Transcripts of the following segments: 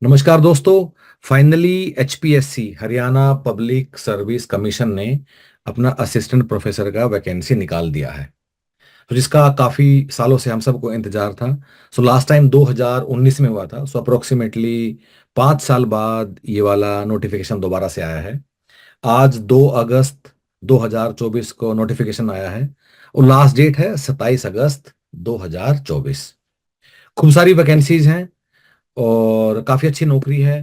नमस्कार दोस्तों। Finally HPSC Haryana public service commission ने अपना असिस्टेंट प्रोफेसर का वैकेंसी निकाल दिया है। तो जिसका काफी सालों से हम सबको इंतजार था। सो लास्ट टाइम 2019 में हुआ था। सो अप्रोक्सीमेटली 5 साल बाद ये वाला नोटिफिकेशन दोबारा से आया है। आज 2 अगस्त 2024 को नोटिफिकेशन आया है और लास्ट डेट है 27 अगस्त 2024। खूब सारी वैकेंसीज हैं और काफ़ी अच्छी नौकरी है।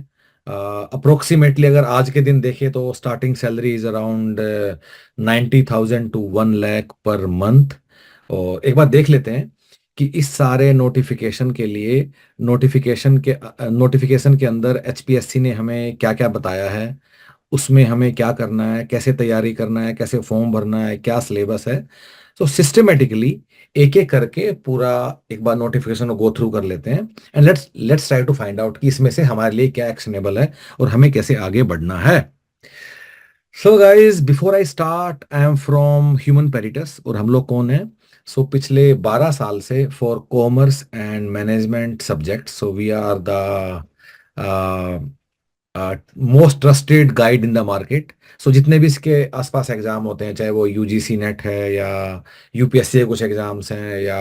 अप्रोक्सीमेटली अगर आज के दिन देखें तो starting salary is around 90,000 to 1 lakh per month. और एक बार देख लेते हैं कि इस सारे नोटिफिकेशन के लिए नोटिफिकेशन के अंदर एचपीएससी ने हमें क्या क्या बताया है, उसमें हमें क्या करना है, कैसे तैयारी करना है, कैसे फॉर्म भरना है, क्या सिलेबस है। तो सिस्टमेटिकली एक एक करके पूरा एक बार नोटिफिकेशन को गो थ्रू कर लेते हैं and let's let's try to find out कि इसमें से हमारे लिए क्या एक्शनेबल है और हमें कैसे आगे बढ़ना है। So guys, before I start, I am from Human Peritus. और हम लोग कौन है? पिछले 12 साल से for commerce and management subject, so we are the most trusted guide in the market. सो जितने भी इसके आसपास एग्जाम होते हैं, चाहे वो यूजीसी नेट है या यूपीएससी के कुछ एग्जाम्स हैं या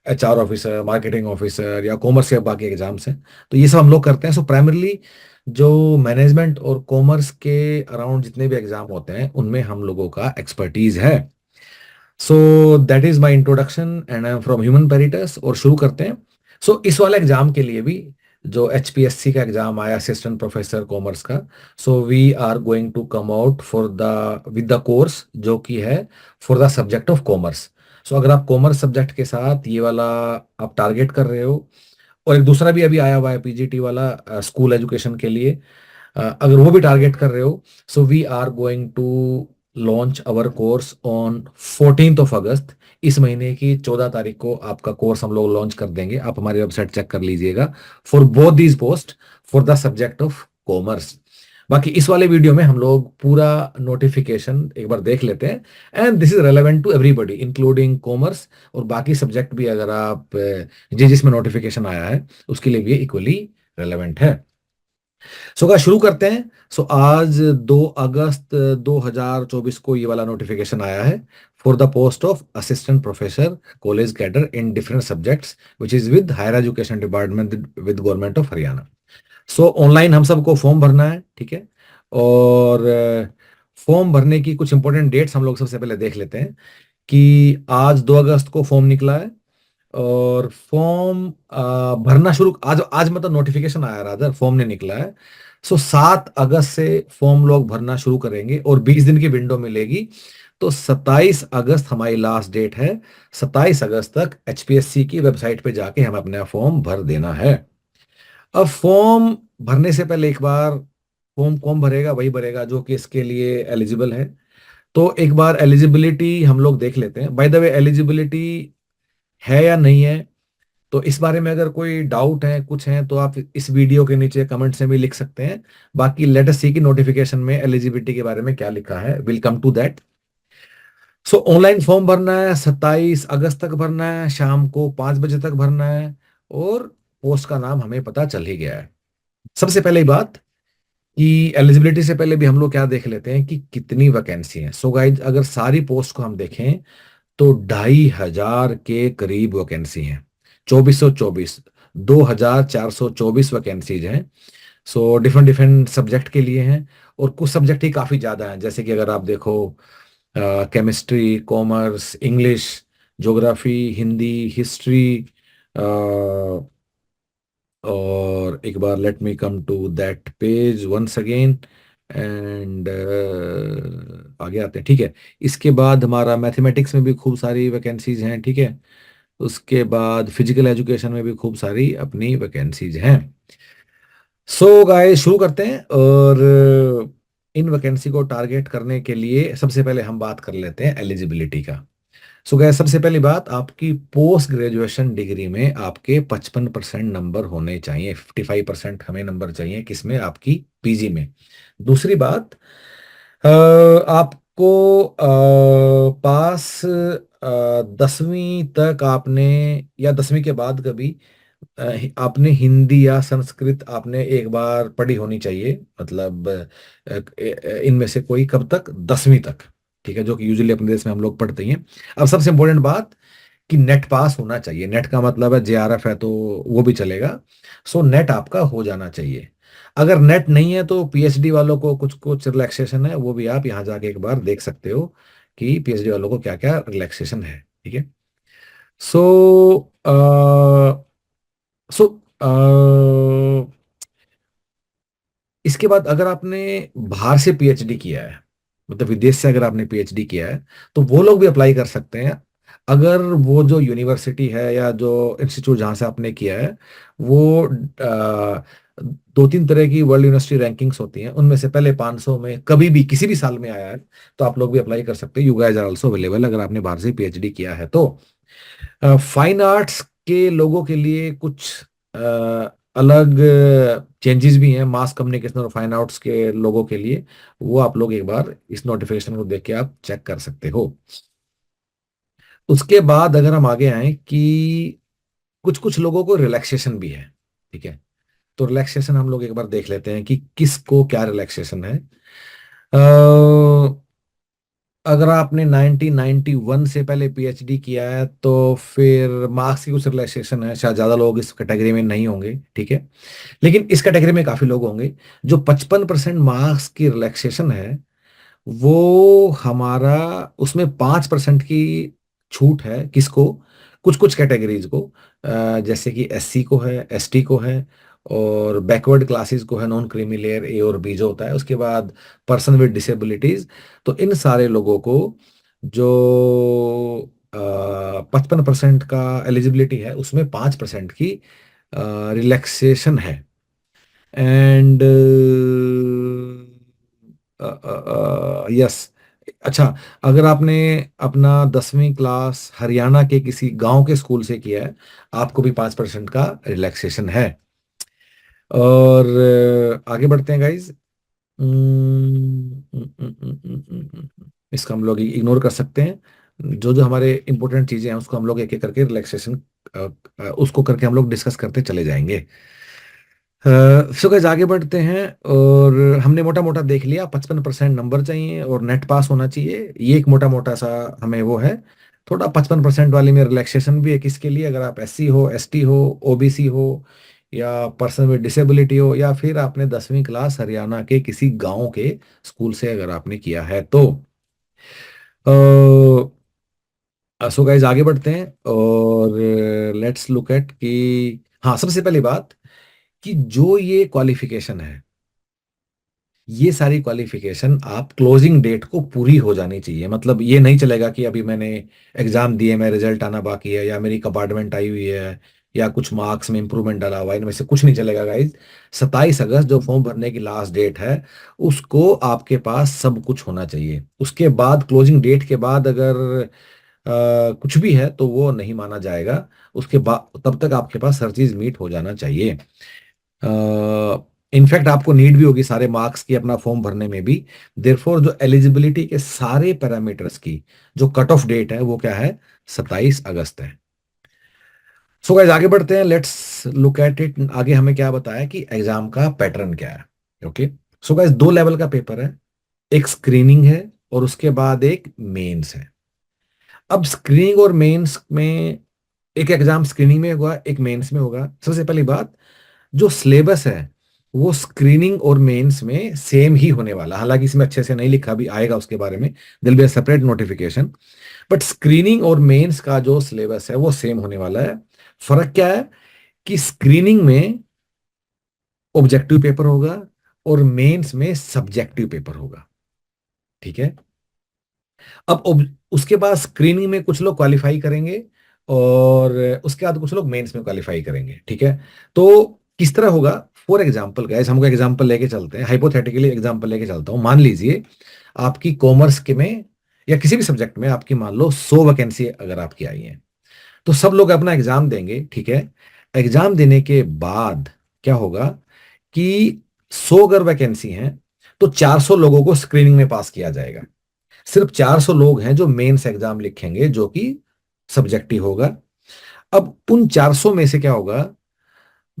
एचआर ऑफिसर, मार्केटिंग ऑफिसर या कॉमर्स के बाकी एग्जाम्स हैं, तो ये सब हम लोग करते हैं। सो प्राइमरली जो मैनेजमेंट और कॉमर्स के अराउंड जितने भी एग्जाम होते हैं उनमें हम लोगों का एक्सपर्टीज है। So that is my introduction and I am from Human Peritus. और शुरू करते हैं। इस वाले एग्जाम के लिए भी जो एचपीएससी का एग्जाम आया असिस्टेंट प्रोफेसर कॉमर्स का, so we are going to come out for the with the course जो कि है for the subject of commerce. अगर आप कॉमर्स सब्जेक्ट के साथ ये वाला आप टारगेट कर रहे हो, और एक दूसरा भी अभी आया हुआ है पीजीटी वाला स्कूल एजुकेशन के लिए, अगर वो भी टारगेट कर रहे हो, so we are going to launch our course on 14 August. इस महीने की 14 तारीख को आपका कोर्स हम लोग लॉन्च कर देंगे। आप हमारी वेबसाइट चेक कर लीजिएगा for both these post for the subject of commerce. बाकी इस वाले वीडियो में हम लोग पूरा नोटिफिकेशन एक बार देख लेते हैं and this is relevant to everybody including commerce और बाकी सब्जेक्ट भी। अगर आप जिसमें नोटिफिकेशन आया है उसके लिए भी इक्वली रेलेवेंट है। का शुरू करते हैं। आज 2 अगस्त 2024 को ये वाला नोटिफिकेशन आया है for the post of assistant professor college cadre in different subjects which is with higher education department with government of Haryana. Online हम सबको फॉर्म भरना है, ठीक है। और फॉर्म भरने की कुछ इंपॉर्टेंट डेट्स हम लोग सबसे पहले देख लेते हैं कि आज 2 अगस्त को फॉर्म निकला है और फॉर्म भरना शुरू आज आज मतलब नोटिफिकेशन आया, रादर फॉर्म नहीं निकला है। 7 अगस्त से फॉर्म लोग भरना शुरू करेंगे और 20 दिन की विंडो मिलेगी। तो 27 अगस्त हमारी लास्ट डेट है। 27 अगस्त तक एचपीएससी की वेबसाइट पे जाके हमें अपना फॉर्म भर देना है। अब फॉर्म भरने से पहले एक बार फॉर्म कौन भरेगा? वही भरेगा जो कि इसके लिए एलिजिबल है। तो एक बार एलिजिबिलिटी हम लोग देख लेते हैं। बाय द वे, एलिजिबिलिटी है या नहीं है, तो इस बारे में अगर कोई डाउट है, कुछ है, तो आप इस वीडियो के नीचे कमेंट से भी लिख सकते हैं। बाकी लेट अस सी की नोटिफिकेशन में एलिजिबिलिटी के बारे में क्या लिखा है। Will come to that. Online form भरना है, 27 अगस्त तक भरना है, शाम को 5 बजे तक भरना है। और पोस्ट का नाम हमें पता चल ही गया है। सबसे पहले बात कि एलिजिबिलिटी से पहले भी हम लोग क्या देख लेते हैं कि कितनी वैकेंसी है। गाइज, अगर सारी पोस्ट को हम देखें तो 2,500 के करीब वैकेंसी हैं। 2424 2,424 वैकेंसीज हैं। डिफरेंट डिफरेंट सब्जेक्ट के लिए हैं और कुछ सब्जेक्ट ही काफ़ी ज़्यादा हैं, जैसे कि अगर आप देखो chemistry, commerce, English, geography, Hindi, history. और एक बार let me come to that page once again and आगे आते हैं, ठीक है। इसके बाद हमारा मैथमेटिक्स में भी खूब सारी वैकेंसीज हैं, ठीक है। उसके बाद फिजिकल एजुकेशन में भी खूब सारी अपनी वैकेंसीज हैं। गाइस, शुरू करते हैं। और इन वैकेंसी को टारगेट करने के लिए सबसे पहले हम बात कर लेते हैं एलिजिबिलिटी का। गाइस, सबसे पहली बात, आपकी पोस्ट ग्रेजुएशन डिग्री में आपके 55% नंबर होने चाहिए। 55% हमें नंबर चाहिए किसमें? आपकी पीजी में। दूसरी बात, आपको पास 10वीं तक आपने या 10वीं के बाद कभी आपने हिंदी या संस्कृत आपने एक बार पढ़ी होनी चाहिए, मतलब इनमें से कोई, कब तक? 10वीं तक, ठीक है, जो कि यूजुअली अपने देश में हम लोग पढ़ते ही हैं। अब सबसे इंपॉर्टेंट बात कि नेट पास होना चाहिए। नेट का मतलब है जेआरएफ है तो वो भी चलेगा। सो नेट आपका हो जाना चाहिए। अगर नेट नहीं है तो पीएचडी वालों को कुछ कुछ रिलैक्सेशन है, वो भी आप यहाँ जाके एक बार देख सकते हो कि पीएचडी वालों को क्या क्या रिलैक्सेशन है, ठीक है। सो सो इसके बाद अगर आपने बाहर से पीएचडी किया है, मतलब विदेश से अगर आपने पीएचडी किया है, तो वो लोग भी अप्लाई कर सकते हैं। अगर वो जो यूनिवर्सिटी है या जो इंस्टीट्यूट जहाँ से आपने किया है, वो 2-3 तरह की वर्ल्ड यूनिवर्सिटी रैंकिंग्स होती हैं, उनमें से पहले 500 में कभी भी किसी भी साल में आया है, तो आप लोग भी अप्लाई कर सकते हैं। You guys are also available अगर आपने बाहर से पीएचडी किया है तो। फाइन आर्ट्स के लोगों के लिए कुछ अलग चेंजेस भी हैं, मास कम्युनिकेशन और फाइन आर्ट्स के लोगों के लिए। वो आप लोग एक बार इस नोटिफिकेशन को देख के आप चेक कर सकते हो। उसके बाद अगर हम आगे आए कि कुछ कुछ लोगों को रिलैक्सेशन भी है, ठीक है। तो रिलैक्सेशन हम लोग एक बार देख लेते हैं कि किसको क्या रिलैक्सेशन है। अगर आपने 1991 से पहले पीएचडी किया है तो फिर मार्क्स की कुछ रिलैक्सेशन है, शायद ज्यादा लोग इस कैटेगरी में नहीं होंगे, ठीक है। लेकिन इस कैटेगरी में काफी लोग होंगे। जो 55% मार्क्स की रिलैक्सेशन है, वो हमारा, उसमें 5% की छूट है किसको? कुछ कुछ कैटेगरीज को, जैसे कि एससी को है, एसटी को है, और बैकवर्ड क्लासेस को है, नॉन क्रीमी लेयर ए और बी जो होता है, उसके बाद पर्सन विद डिसेबिलिटीज। तो इन सारे लोगों को जो 55% का एलिजिबिलिटी है, उसमें 5% की रिलैक्सेशन है। एंड यस, अच्छा, अगर आपने अपना 10वीं क्लास हरियाणा के किसी गांव के स्कूल से किया है, आपको भी 5% का रिलैक्सेशन है। और आगे बढ़ते हैं गाइज। इसका हम लोग इग्नोर कर सकते हैं। जो जो हमारे इंपॉर्टेंट चीजें हैं उसको हम लोग एक एक करके रिलैक्सेशन उसको करके हम लोग डिस्कस करते चले जाएंगे। सो गाइस आगे बढ़ते हैं। और हमने मोटा मोटा देख लिया, 55% नंबर चाहिए और नेट पास होना चाहिए, ये एक मोटा मोटा सा हमें वो है। थोड़ा 55% वाली में रिलैक्सेशन भी है किसके लिए? अगर आप एससी हो, एसटी हो, ओबीसी हो, या पर्सन विद डिसेबिलिटी हो, या फिर आपने 10वीं क्लास हरियाणा के किसी गांव के स्कूल से अगर आपने किया है तो। सो गाइस आगे बढ़ते हैं और लेट्स लुक एट कि, हाँ, सबसे पहली बात कि जो ये क्वालिफिकेशन है, ये सारी क्वालिफिकेशन आप क्लोजिंग डेट को पूरी हो जानी चाहिए। मतलब ये नहीं चलेगा कि अभी मैंने एग्जाम दिए, मैं रिजल्ट आना बाकी है, या मेरी कंपार्टमेंट आई हुई है, या कुछ मार्क्स में इंप्रूवमेंट डाला हुआ है, इनमें से कुछ नहीं चलेगा गाइज। 27 अगस्त जो फॉर्म भरने की लास्ट डेट है, उसको आपके पास सब कुछ होना चाहिए। उसके बाद क्लोजिंग डेट के बाद अगर कुछ भी है तो वो नहीं माना जाएगा। उसके बाद तब तक आपके पास हर चीज मीट हो जाना चाहिए। इनफैक्ट आपको नीड भी होगी सारे मार्क्स की अपना फॉर्म भरने में भी। देयरफॉर जो एलिजिबिलिटी के सारे पैरामीटर्स की जो कट ऑफ डेट है वो क्या है? 27 अगस्त है। सो गाइस आगे बढ़ते हैं, लेट्स लुक एट इट। आगे हमें क्या बताया कि एग्जाम का पैटर्न क्या है। ओके, सो गाइस 2 लेवल का पेपर है। एक स्क्रीनिंग है और उसके बाद एक मेंस है। अब स्क्रीनिंग और मेंस में, एक एग्जाम स्क्रीनिंग में होगा, एक मेंस में होगा। सबसे पहली बात, जो सिलेबस है वो स्क्रीनिंग और मेंस में सेम ही होने वाला। हालांकि इसमें अच्छे से नहीं लिखा, भी आएगा उसके बारे में, दिल B separate notification. But screening और मेंस का जो सिलेबस है वो सेम होने वाला है। फर्क क्या है कि स्क्रीनिंग में ऑब्जेक्टिव पेपर होगा और मेंस में सब्जेक्टिव पेपर होगा, ठीक है। अब उसके बाद स्क्रीनिंग में कुछ लोग क्वालिफाई करेंगे और उसके बाद कुछ लोग मेंस में क्वालिफाई करेंगे, ठीक है। तो किस तरह होगा? फॉर एग्जाम्पल गाइस, हमको एग्जाम्पल लेके चलते हैं, हाइपोथेटिकली एग्जाम्पल लेके चलता हूं। मान लीजिए आपकी कॉमर्स के में या किसी भी सब्जेक्ट में आपकी मान लो 100 वैकेंसी अगर आपकी आई है, तो सब लोग अपना एग्जाम देंगे, ठीक है। एग्जाम देने के बाद क्या होगा कि 100 अगर वैकेंसी है तो 400 लोगों को स्क्रीनिंग में पास किया जाएगा। सिर्फ 400 लोग हैं जो मेंस एग्जाम लिखेंगे, जो कि सब्जेक्टिव होगा। अब उन 400 में से क्या होगा,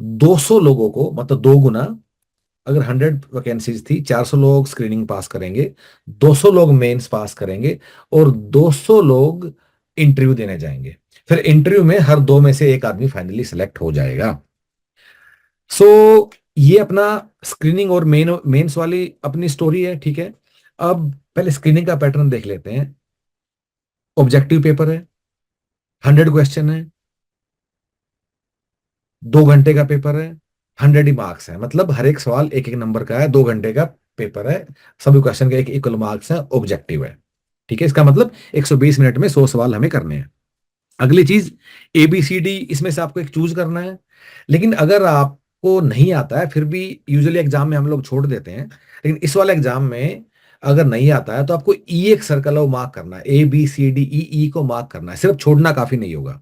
200 लोगों को, मतलब दो गुना, अगर 100 वैकेंसीज थी, 400 लोग स्क्रीनिंग पास करेंगे, 200 लोग मेंस पास करेंगे, और 200 लोग इंटरव्यू देने जाएंगे। फिर इंटरव्यू में हर दो में से एक आदमी फाइनली सिलेक्ट हो जाएगा। सो ये अपना स्क्रीनिंग और मेंस वाली अपनी स्टोरी है, ठीक है। अब पहले स्क्रीनिंग का पैटर्न देख लेते हैं। ऑब्जेक्टिव पेपर है, 100 क्वेश्चन है, 2 घंटे का पेपर है, 100 ही मार्क्स है, मतलब हर एक सवाल एक एक नंबर का है, 2 घंटे का पेपर है, सभी क्वेश्चन का एक इक्वल मार्क्स है, ऑब्जेक्टिव है। ठीक है, इसका मतलब 120 मिनट में 100 सवाल हमें करने हैं। अगली चीज, ABCD, इसमें से आपको एक चूज करना है। लेकिन अगर आपको नहीं आता है, फिर भी यूजुअली एग्जाम में हम लोग छोड़ देते हैं, लेकिन इस वाले एग्जाम में अगर नहीं आता है तो आपको ई एक सर्कल है वो मार्क करना है, ABCD E को मार्क करना है, सिर्फ छोड़ना काफी नहीं होगा।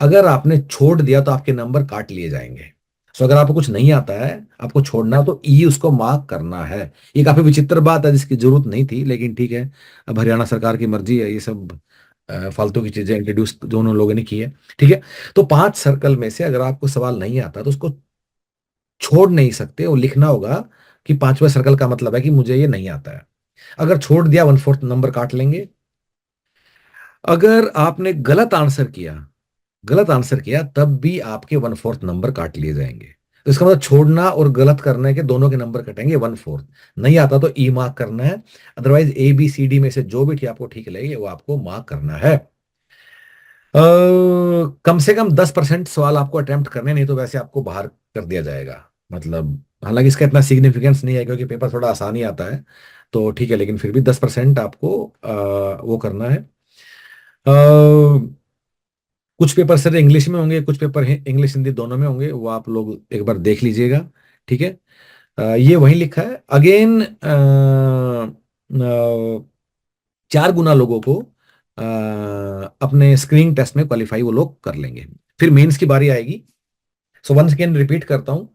अगर आपने छोड़ दिया तो आपके नंबर काट लिए जाएंगे। सो अगर आपको कुछ नहीं आता है, आपको छोड़ना, तो ई उसको मार्क करना है। ये काफी विचित्र बात है जिसकी जरूरत नहीं थी, लेकिन ठीक है, अब हरियाणा सरकार की मर्जी है, ये सब फालतू की चीजें इंट्रोड्यूस दोनों लोगों ने की है। ठीक है, तो 5 सर्कल में से अगर आपको सवाल नहीं आता तो उसको छोड़ नहीं सकते, और लिखना होगा कि 5वें सर्कल का मतलब है कि मुझे ये नहीं आता है। अगर छोड़ दिया, 1/4 नंबर काट लेंगे। अगर आपने गलत आंसर किया तब भी आपके 1/4 नंबर काट लिए जाएंगे। तो इसका मतलब छोड़ना और गलत करने के दोनों के नंबर कटेंगे 1/4। नहीं आता तो ई मार्क करना है, अदरवाइज ABCD में से जो भी आपको ठीक लगे वो आपको मार्क करना है। कम से कम 10% सवाल आपको अटेम्प्ट करने, नहीं तो वैसे आपको बाहर कर दिया जाएगा। मतलब हालांकि इसका इतना सिग्निफिकेंस नहीं है क्योंकि पेपर थोड़ा आसान ही आता है, तो ठीक है, लेकिन फिर भी 10% आपको वो करना है। कुछ पेपर सर इंग्लिश में होंगे, कुछ पेपर इंग्लिश हिंदी दोनों में होंगे, वो आप लोग एक बार देख लीजिएगा। ठीक है, ये वहीं लिखा है अगेन। 4 गुना लोगों को अपने स्क्रीनिंग टेस्ट में क्वालिफाई वो लोग कर लेंगे। फिर मेंस की बारी आएगी। सो वंस अगेन रिपीट करता हूं,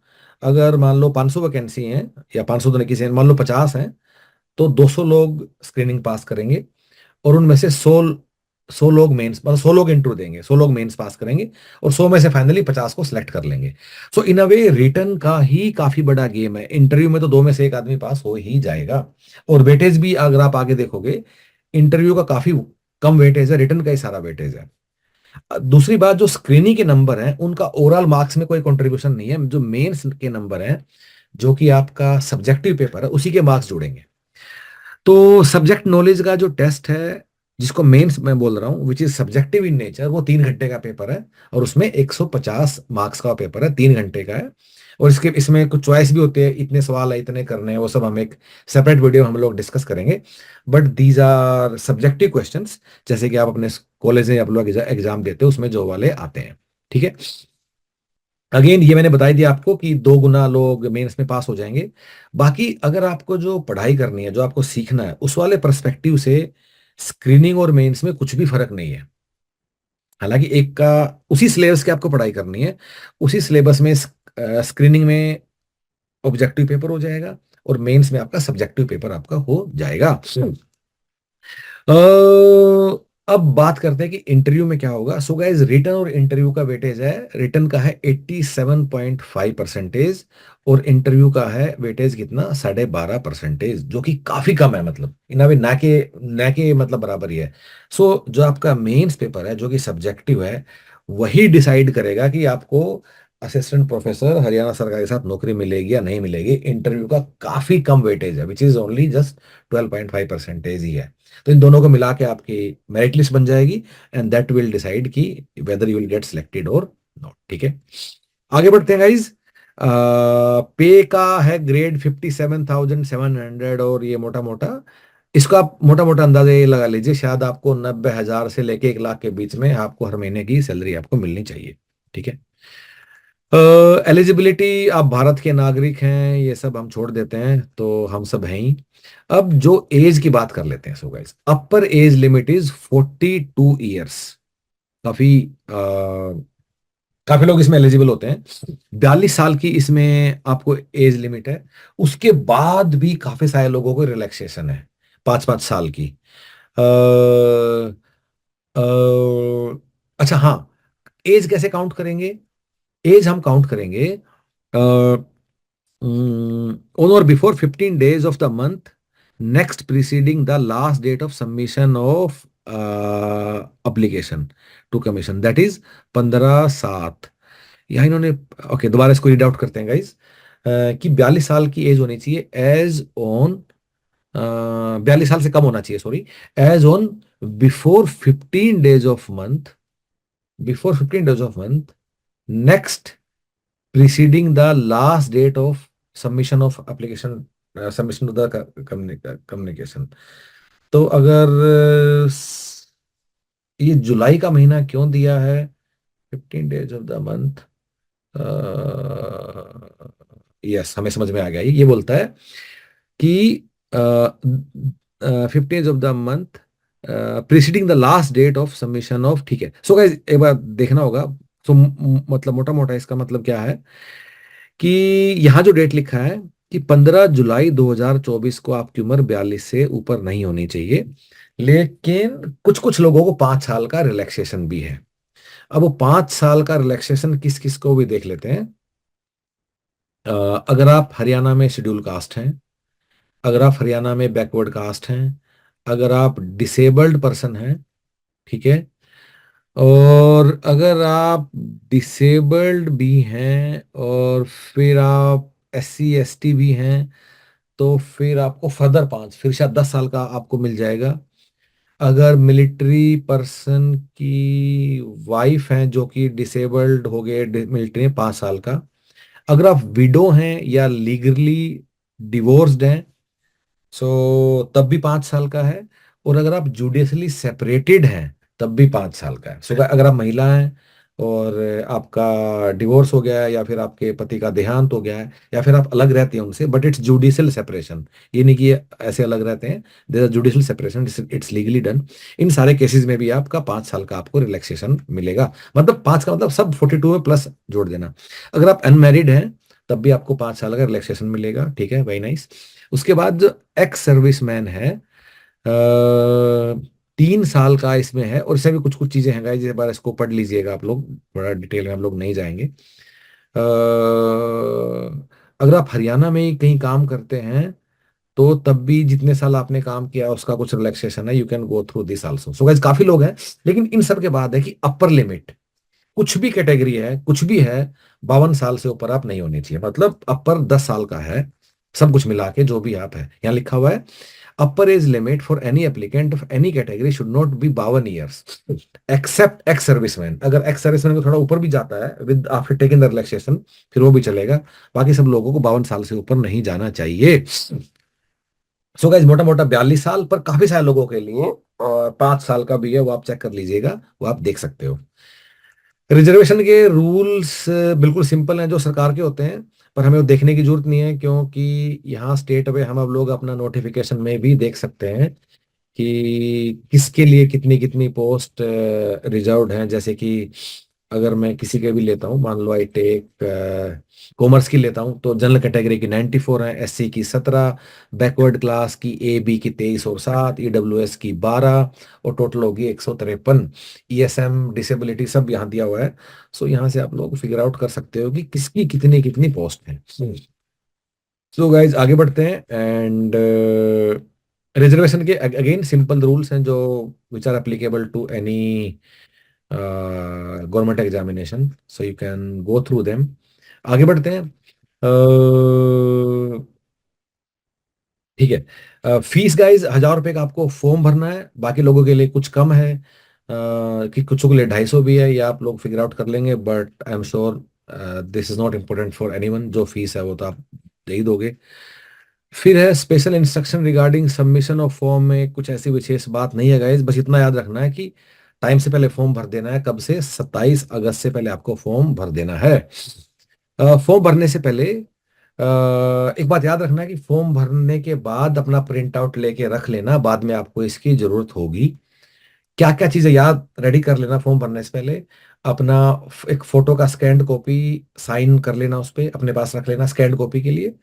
अगर मान लो 500 वैकेंसी हैं, या 500 तो नहीं, किसी मान लो 50 हैं, तो 200 लोग स्क्रीनिंग पास करेंगे, और उनमें से 100 लोग मेंस, मतलब 100 लोग इंटरव्यू देंगे, 100 लोग मेंस पास करेंगे, और 100 में से फाइनली 50 को सिलेक्ट कर लेंगे। सो इन अ वे रिटर्न का ही काफी बड़ा गेम है। इंटरव्यू में तो दो में से एक आदमी पास हो ही जाएगा, और वेटेज भी अगर आप आगे देखोगे, इंटरव्यू का काफी कम वेटेज है, रिटर्न का ही सारा वेटेज है। दूसरी बात, जो स्क्रीनिंग के नंबर हैं उनका ओवरऑल मार्क्स में कोई कंट्रीब्यूशन नहीं है, जो मेंस के नंबर हैं, जो कि आपका सब्जेक्टिव पेपर है, उसी के मार्क्स जुड़ेंगे। तो सब्जेक्ट नॉलेज का जो टेस्ट है, जिसको मेंस मैं बोल रहा हूँ, which is subjective in nature, वो 3 घंटे का पेपर है, और उसमें 150 मार्क्स का पेपर है, 3 घंटे का है। और इसके इसमें कुछ चॉइस भी होते हैं, इतने सवाल है, इतने करने हैं, वो सब हम एक सेपरेट वीडियो हम लोग डिस्कस करेंगे। But these are subjective questions, जैसे कि आप अपने कॉलेज में आप लोग एग्जाम देते हो उसमें जो वाले आते हैं। ठीक है, अगेन ये मैंने बताई दिया आपको कि 2 गुना लोग मेंस में पास हो जाएंगे। बाकी अगर आपको जो पढ़ाई करनी है, जो आपको सीखना है, उस वाले पर्सपेक्टिव से स्क्रीनिंग और मेंस में कुछ भी फर्क नहीं है। हालांकि एक का उसी सिलेबस की आपको पढ़ाई करनी है, उसी सिलेबस में स्क्रीनिंग में ऑब्जेक्टिव पेपर हो जाएगा, और मेंस में आपका सब्जेक्टिव पेपर आपका हो जाएगा। अ, अब बात करते हैं कि इंटरव्यू में क्या होगा। सो गाइस, रिटर्न और इंटरव्यू का वेटेज है, रिटर्न का है 87.5%, और इंटरव्यू का है वेटेज कितना, 12.5%, जो कि काफी कम है, मतलब इन अवे ना के मतलब बराबर ही है। सो जो आपका मेंस पेपर है, जो कि सब्जेक्टिव है, वही डिसाइड करेगा कि आपको असिस्टेंट प्रोफेसर हरियाणा सरकार के साथ नौकरी मिलेगी या नहीं मिलेगी। इंटरव्यू का काफी कम वेटेज है, विच इज ओनली जस्ट 12.5% ही है। तो इन दोनों को मिला के आपकी मेरिट लिस्ट बन जाएगी, एंड दैट विल डिसाइड कि whether you will get selected और नॉट। ठीक है, आगे बढ़ते हैं गाइज। पे का है ग्रेड 57,700, और ये मोटा मोटा, इसको आप मोटा मोटा अंदाजा ये लगा लीजिए, शायद आपको 90,000 से लेके 1 लाख के बीच में आपको हर महीने की सैलरी आपको मिलनी चाहिए। ठीक है, एलिजिबिलिटी, आप भारत के नागरिक हैं, ये सब हम छोड़ देते हैं, तो हम सब हैं ही। अब जो एज की बात कर लेते हैं, so guys, upper age limit is 42 years. काफी काफी लोग इसमें एलिजिबल होते हैं। 42 साल की इसमें आपको एज लिमिट है। उसके बाद भी काफी सारे लोगों को रिलैक्सेशन है, 5-5 साल की। अ, अ, अच्छा हाँ, एज कैसे काउंट करेंगे? एज हम काउंट करेंगे on or before 15 days of the month next preceding the last date of submission of application to commission, that is 15/7। यहाँ इन्होंने, ओके दोबारा इसको रीड आउट करते हैं गाइज, कि 42 साल की एज होनी चाहिए एज ऑन, 42 साल से कम होना चाहिए, sorry, age on before 15 days of month, before 15 days of month next preceding the last date of submission of application, submission to the communication। तो अगर ये जुलाई का महीना क्यों दिया है 15 days of the month, yes हमें समझ में आ गया। ये बोलता है कि 15 of the month preceding the last date of submission of, ठीक है। सो गाइस एक बार देखना होगा, तो मतलब मोटा मोटा इसका मतलब क्या है कि यहाँ जो डेट लिखा है कि 15 जुलाई 2024 को आपकी उम्र 42 से ऊपर नहीं होनी चाहिए, लेकिन कुछ कुछ लोगों को 5 साल का रिलैक्सेशन भी है। अब वो 5 साल का रिलैक्सेशन किस किस को भी देख लेते हैं। अगर आप हरियाणा में शेड्यूल कास्ट हैं, अगर आप हरियाणा में बैकवर्ड कास्ट हैं, अगर आप डिसेबल्ड पर्सन हैं, ठीक है, और अगर आप डिसेबल्ड भी हैं और फिर आप SC ST भी हैं, तो फिर आपको फर्दर 5, फिर शायद 10 साल का आपको मिल जाएगा। अगर मिलिट्री पर्सन की वाइफ हैं जो कि डिसेबल्ड हो गए मिलिट्री में, 5 साल का। अगर आप विडो हैं या लीगली डिवोर्स्ड हैं, सो तब भी 5 साल का है। और अगर आप जुडिशली सेपरेटेड हैं तब भी 5 साल का है। सो अगर आप महिला हैं और आपका डिवोर्स हो गया है, या फिर आपके पति का देहांत हो गया है, या फिर आप अलग रहते हैं उनसे, बट इट्स जुडिशियल सेपरेशन, ये नहीं कि ये ऐसे अलग रहते हैं, there judicial separation, it's legally done, इन सारे केसेस में भी आपका 5 साल का आपको रिलैक्सेशन मिलेगा। मतलब 5 का मतलब सब 42 में प्लस जोड़ देना। अगर आप अनमैरिड हैं तब भी आपको 5 साल का रिलैक्सेशन मिलेगा, ठीक है, वेरी नाइस। उसके बाद जो एक्स सर्विसमैन है, 3 साल का इसमें है, और इससे भी कुछ कुछ चीजें हैं गाइस, इस बार इसको पढ़ लीजिएगा आप लोग, बड़ा डिटेल में हम लोग नहीं जाएंगे। अगर आप हरियाणा में ही कहीं काम करते हैं तो तब भी जितने साल आपने काम किया उसका कुछ रिलैक्सेशन है, you can go through this also. So guys काफी लोग हैं, लेकिन इन सब के बाद है कि अपर लिमिट, कुछ भी कैटेगरी है, कुछ भी है, 52 साल से ऊपर आप नहीं होनी चाहिए। मतलब अपर 10 साल का है, सब कुछ मिला के जो भी आप है। यहाँ लिखा हुआ है upper age limit for any applicant of any category should not be 52 years except ex serviceman. अगर एक्स सर्विसमैन को थोड़ा ऊपर भी जाता है with after taking the relaxation, फिर वो भी चलेगा। बाकी सब लोगों को 52 साल से ऊपर नहीं जाना चाहिए। सो गाइस मोटा मोटा 42 साल, पर काफी सारे लोगों के लिए और 5 साल का भी है, वो आप चेक कर लीजिएगा, वो आप देख सकते हो। रिजर्वेशन के रूल्स बिल्कुल सिंपल हैं जो सरकार के होते हैं, पर हमें वो देखने की जरूरत नहीं है, क्योंकि यहाँ स्टेट में हम अब लोग अपना नोटिफिकेशन में भी देख सकते हैं कि किसके लिए कितनी कितनी पोस्ट रिजर्व्ड हैं। जैसे कि अगर मैं किसी के भी लेता हूँ, मान लो आई टेक कॉमर्स की लेता हूँ, तो जनरल कैटेगरी की 94 है, SC की 17, बैकवर्ड क्लास की AB की 23 और 7, EWS की 12, और टोटल होगी 153। ESM डिसेबिलिटी सब यहाँ दिया हुआ है। सो यहाँ से आप लोग फिगर आउट कर सकते हो कि किसकी कितनी कितनी पोस्ट है। सो गाइज आगे बढ़ते हैं, एंड रिजर्वेशन के अगेन सिंपल रूल्स हैं जो which are applicable to any government examination, so you can go through them. आगे बढ़ते हैं। ठीक है, फीस गाइज 1,000 रुपये का आपको फॉर्म भरना है, बाकी लोगों के लिए कुछ कम है, कि कुछ के लिए 250 भी है, या आप लोग फिगर आउट कर लेंगे, but I am sure this is not important for anyone. जो फीस है वो तो आप दे ही दोगे। फिर है special instruction regarding submission of form, में कुछ ऐसी विशेष बात नहीं है गाइज, बस इतना याद रखना है कि टाइम से पहले फॉर्म भर देना है। कब से? 27 अगस्त से पहले आपको फॉर्म भर देना है। फॉर्म भरने से पहले एक बात याद रखना है कि फॉर्म भरने के बाद अपना प्रिंट आउट लेके रख लेना, बाद में आपको इसकी जरूरत होगी। क्या क्या चीजें याद रेडी कर लेना फॉर्म भरने से पहले। अपना एक फोटो का स्कैन्ड कॉपी साइन कर लेना, उस पर अपने पास रख लेना स्कैन्ड कॉपी के लिए।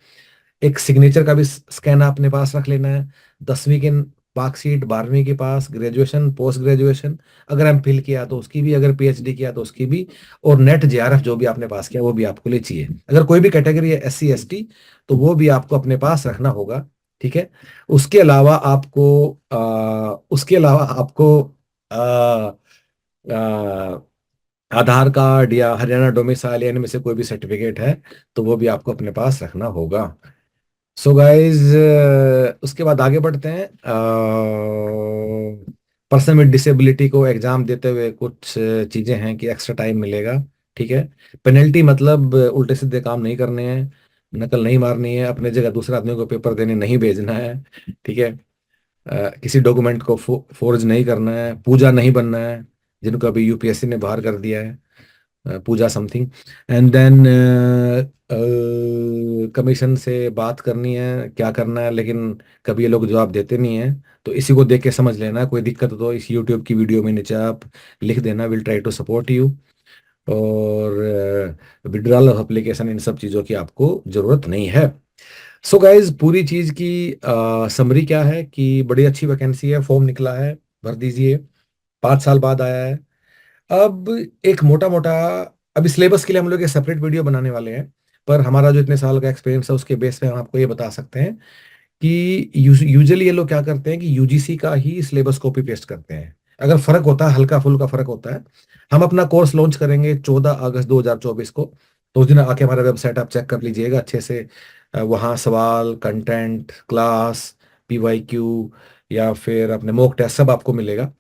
एक सिग्नेचर का भी स्कैन अपने पास रख लेना है। 10वीं के मार्कशीट 12वीं के पास, ग्रेजुएशन, पोस्ट ग्रेजुएशन अगर हम फिल किया तो उसकी भी, अगर पीएचडी किया तो उसकी भी, और नेट जेआरएफ जो भी आपने पास किया वो भी आपको लिए चाहिए। अगर कोई भी कैटेगरी है एससी एसटी तो वो भी आपको अपने पास रखना होगा, ठीक है। उसके अलावा आपको उसके अलावा आपको आ, आ, आधार कार्ड या हरियाणा डोमिसाइल या इनमें से कोई भी सर्टिफिकेट है तो वो भी आपको अपने पास रखना होगा। सो गाइज उसके बाद आगे बढ़ते हैं। पर्सन विद डिसेबिलिटी को एग्जाम देते हुए कुछ चीजें हैं कि एक्स्ट्रा टाइम मिलेगा, ठीक है। पेनल्टी मतलब उल्टे सीधे काम नहीं करने हैं, नकल नहीं मारनी है, अपने जगह दूसरे आदमी को पेपर देने नहीं भेजना है, ठीक है। किसी डॉक्यूमेंट को फोर्ज नहीं करना है, पूजा नहीं बनना है, जिनको अभी यूपीएससी ने बाहर कर दिया है, पूजा समथिंग। एंड देन कमीशन से बात करनी है, क्या करना है, लेकिन कभी ये लोग जवाब देते नहीं है। तो इसी को देख के समझ लेना, कोई दिक्कत हो तो इस यूट्यूब की वीडियो में नीचे आप लिख देना, will try to support you. और विड्रॉल ऑफ एप्लीकेशन, इन सब चीज़ों की आपको ज़रूरत नहीं है। सो गाइज पूरी चीज़ की समरी क्या है कि बड़ी अच्छी वैकेंसी है, फॉर्म निकला है, भर दीजिए। 5 साल बाद आया है। अब एक मोटा मोटा, अभी सिलेबस के लिए हम लोग एक सेपरेट वीडियो बनाने वाले हैं, पर हमारा जो इतने साल का एक्सपीरियंस है उसके बेस पे हम आपको ये बता सकते हैं कि यूजुअली ये लोग क्या करते हैं कि यूजीसी का ही सिलेबस कॉपी पेस्ट करते हैं। अगर फर्क होता है, हल्का फुल्का फर्क होता है। हम अपना कोर्स लॉन्च करेंगे 14 अगस्त 2024 को, तो उस दिन आके हमारा वेबसाइट आप चेक कर लीजिएगा अच्छे से। वहाँ सवाल, कंटेंट, क्लास, पीवाईक्यू या फिर अपने मॉक टेस्ट सब आपको मिलेगा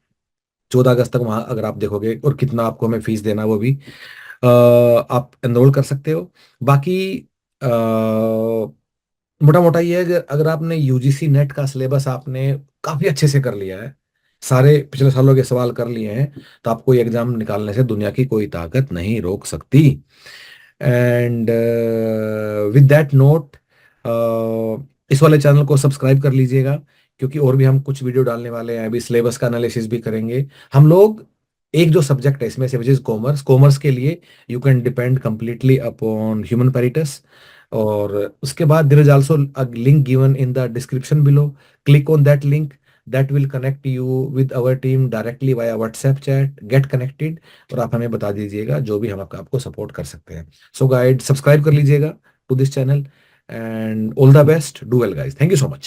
14 अगस्त तक। वहाँ अगर आप देखोगे, और कितना आपको हमें फीस देना वो भी आप एनरोल कर सकते हो। बाकी मोटा मोटा ये है कि अगर आपने यूजीसी नेट का सिलेबस आपने काफी अच्छे से कर लिया है, सारे पिछले सालों के सवाल कर लिए हैं, तो आपको ये एग्जाम निकालने से दुनिया की कोई ताकत नहीं रोक सकती। एंड विद दैट नोट, इस वाले चैनल को सब्सक्राइब कर लीजिएगा, क्योंकि और भी हम कुछ वीडियो डालने वाले हैं। अभी सिलेबस का एनालिसिस भी करेंगे हम लोग। एक जो सब्जेक्ट है इसमें से विच इज कॉमर्स, कॉमर्स के लिए you can depend completely upon Human Peritus. और उसके बाद there is also a link given in the description below, click on that link, that will connect you with our team directly via WhatsApp chat, get connected। और आप हमें बता दीजिएगा जो भी हम आपको सपोर्ट कर सकते हैं। सो गाइड सब्सक्राइब कर लीजिएगा to this channel, and all the best, do well guys, thank you so much.